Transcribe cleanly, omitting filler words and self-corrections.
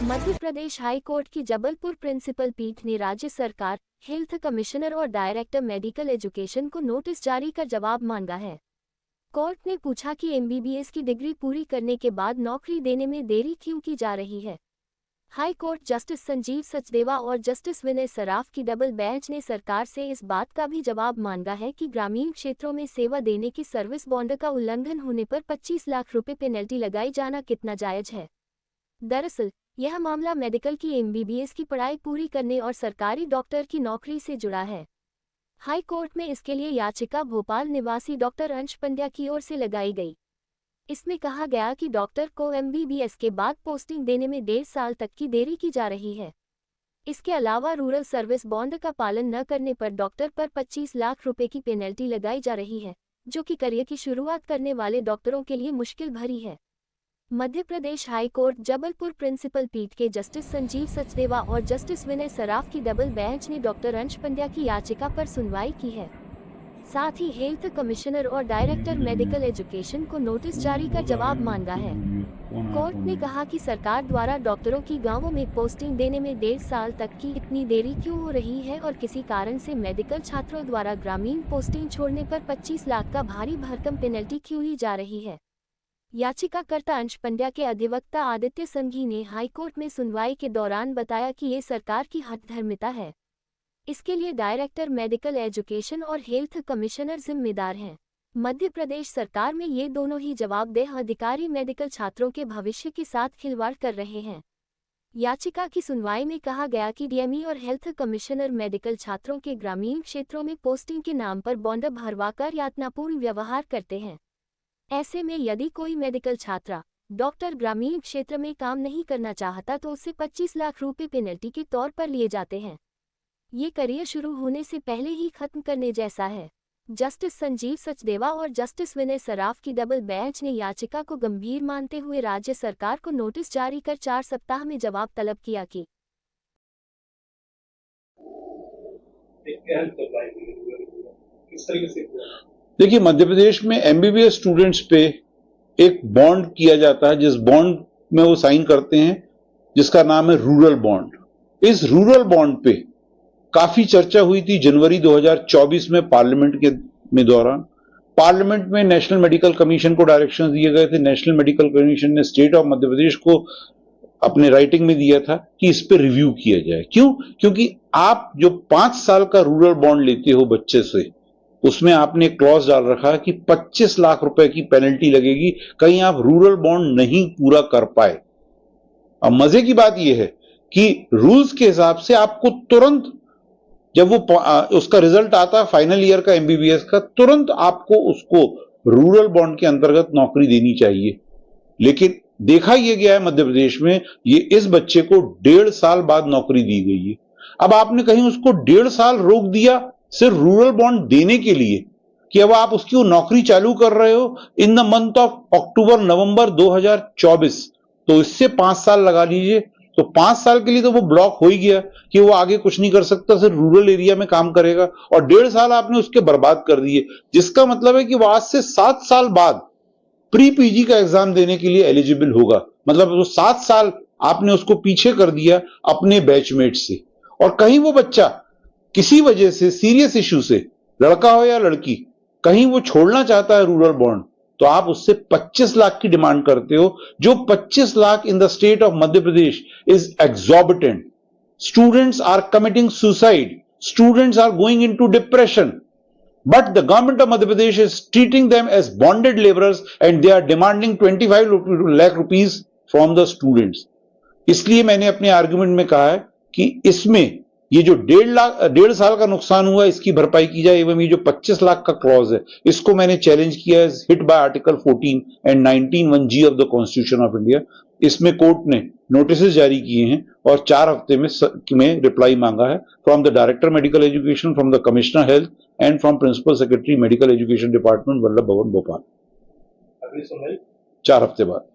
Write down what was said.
Madhya Pradesh high court की Jabalpur principal पीठ ने राज्य सरकार, हेल्थ कमिश्नर और डायरेक्टर मेडिकल एजुकेशन को नोटिस जारी कर जवाब मांगा है। कोर्ट ने पूछा कि एमबीबीएस की डिग्री पूरी करने के बाद नौकरी देने में देरी क्यों की जा रही है। High court justice Sanjeev Sachdeva और जस्टिस विनय सराफ की डबल बेंच ने सरकार से इस बात का भी जवाब मांगा है कि ग्रामीण क्षेत्रों में सेवा देने की सर्विस बॉन्ड का उल्लंघन होने पर 25 लाख रुपए पेनल्टी लगाई जाना कितना जायज है। दरअसल यह मामला मेडिकल की एमबीबीएस की पढ़ाई पूरी करने और सरकारी डॉक्टर की नौकरी से जुड़ा है। हाई कोर्ट में इसके लिए याचिका भोपाल निवासी डॉक्टर अंश पंड्या की ओर से लगाई गई। इसमें कहा गया कि डॉक्टर को एमबीबीएस के बाद पोस्टिंग देने में 1.5 साल तक की देरी की जा रही है। इसके अलावा रूरल सर्विस बॉन्ड का पालन न करने पर डॉक्टर पर 25 लाख रुपए की पेनल्टी लगाई जा रही है, जो कि करियर की शुरुआत करने वाले डॉक्टरों के लिए मुश्किल भरी है। Madhya Pradesh high court Jabalpur principal पीठ के जस्टिस संजीव सचदेवा और जस्टिस विनय सराफ की डबल बेंच ने डॉक्टर अंश पंड्या की याचिका पर सुनवाई की है। साथ ही हेल्थ कमिश्नर और डायरेक्टर मेडिकल एजुकेशन को नोटिस जारी कर जवाब मांगा है। कोर्ट ने कहा कि सरकार द्वारा डॉक्टरों की गांवों में पोस्टिंग देने में 1.5 साल तक की इतनी देरी क्यों हो रही है और किसी कारण से मेडिकल छात्रों द्वारा ग्रामीण पोस्टिंग छोड़ने पर 25 लाख का भारी भरकम पेनल्टी क्यों ली जा रही है। याचिकाकर्ता अंश पंड्या के अधिवक्ता आदित्य संघी ने हाईकोर्ट में सुनवाई के दौरान बताया कि ये सरकार की हठधर्मिता है। इसके लिए डायरेक्टर मेडिकल एजुकेशन और हेल्थ कमिश्नर जिम्मेदार हैं। मध्य प्रदेश सरकार में ये दोनों ही जवाबदेह अधिकारी मेडिकल छात्रों के भविष्य के साथ खिलवाड़ कर रहे हैं। याचिका की सुनवाई में कहा गया कि डीएमई और हेल्थ कमिश्नर मेडिकल छात्रों के ग्रामीण क्षेत्रों में पोस्टिंग के नाम पर बॉन्ड भरवाकर यातनापूर्ण व्यवहार करते हैं। ऐसे में यदि कोई मेडिकल छात्रा डॉक्टर ग्रामीण क्षेत्र में काम नहीं करना चाहता तो उससे 25 लाख रुपए पेनल्टी के तौर पर लिए जाते हैं। ये करियर शुरू होने से पहले ही खत्म करने जैसा है। जस्टिस संजीव सचदेवा और जस्टिस विनय सराफ की डबल बेंच ने याचिका को गंभीर मानते हुए राज्य सरकार को नोटिस जारी कर 4 सप्ताह में जवाब तलब किया कि देखिए, मध्य प्रदेश में एमबीबीएस स्टूडेंट्स पे एक बॉन्ड किया जाता है, जिस बॉन्ड में वो साइन करते हैं, जिसका नाम है रूरल बॉन्ड। इस रूरल बॉन्ड पे काफी चर्चा हुई थी जनवरी 2024 में पार्लियामेंट के दौरान। पार्लियामेंट में नेशनल मेडिकल कमीशन को डायरेक्शंस दिए गए थे। नेशनल मेडिकल कमीशन ने स्टेट ऑफ मध्य प्रदेश को अपने राइटिंग में दिया था कि इस पे रिव्यू किया जाए। क्यों? क्योंकि आप जो 5 साल का रूरल बॉन्ड लेते हो बच्चे से, उसमें आपने क्लॉज डाल रखा है कि 25 लाख रुपए की पेनल्टी लगेगी कहीं आप रूरल बॉन्ड नहीं पूरा कर पाए। अब मजे की बात यह है कि रूल्स के हिसाब से आपको तुरंत, जब वो उसका रिजल्ट आता है फाइनल ईयर का एमबीबीएस का, तुरंत आपको उसको रूरल बॉन्ड के अंतर्गत नौकरी देनी चाहिए। लेकिन देखा यह गया है मध्य प्रदेश में, ये इस बच्चे को 1.5 साल बाद नौकरी दी गई है। अब आपने कहीं उसको 1.5 साल रोक दिया सिर्फ रूरल बॉन्ड देने के लिए कि अब आप उसकी नौकरी चालू कर रहे हो in the month of October November 2024, तो इससे 5 साल लगा लीजिए, तो 5 साल के लिए तो वो ब्लॉक हो ही गया कि वो आगे कुछ नहीं कर सकता, सिर्फ रूरल एरिया में काम करेगा। और 1.5 साल आपने उसके बर्बाद कर दिए, जिसका मतलब है कि वो आज से 7 साल बाद प्री पीजी का एग्जाम देने के लिए एलिजिबल होगा। मतलब वो 7 साल आपने उसको पीछे कर दिया अपने बैचमेट से। और कहीं वो बच्चा किसी वजह से, सीरियस इश्यू से, लड़का हो या लड़की, कहीं वो छोड़ना चाहता है रूरल बॉन्ड, तो आप उससे 25 लाख की डिमांड करते हो, जो 25 lakh in the state of Madhya Pradesh is exorbitant. Students are committing suicide, students are going into depression, but the government of Madhya Pradesh is treating them as bonded laborers and they are demanding 25 lakh rupees from the students। इसलिए मैंने अपने argument में कहा है कि इसमें ये जो 1.5 साल का नुकसान हुआ इसकी भरपाई की जाए, एवं ये जो 25 लाख का क्लॉज है इसको मैंने चैलेंज किया है, hit by article 14 and 19(1)G of the constitution of India. इसमें कोर्ट ने नोटिस जारी किए हैं और 4 हफ्ते में रिप्लाई मांगा है from the director medical education, from the commissioner health and from principal secretary medical education department Vallabh Bhavan Bhopal. 4 हफ्ते बाद।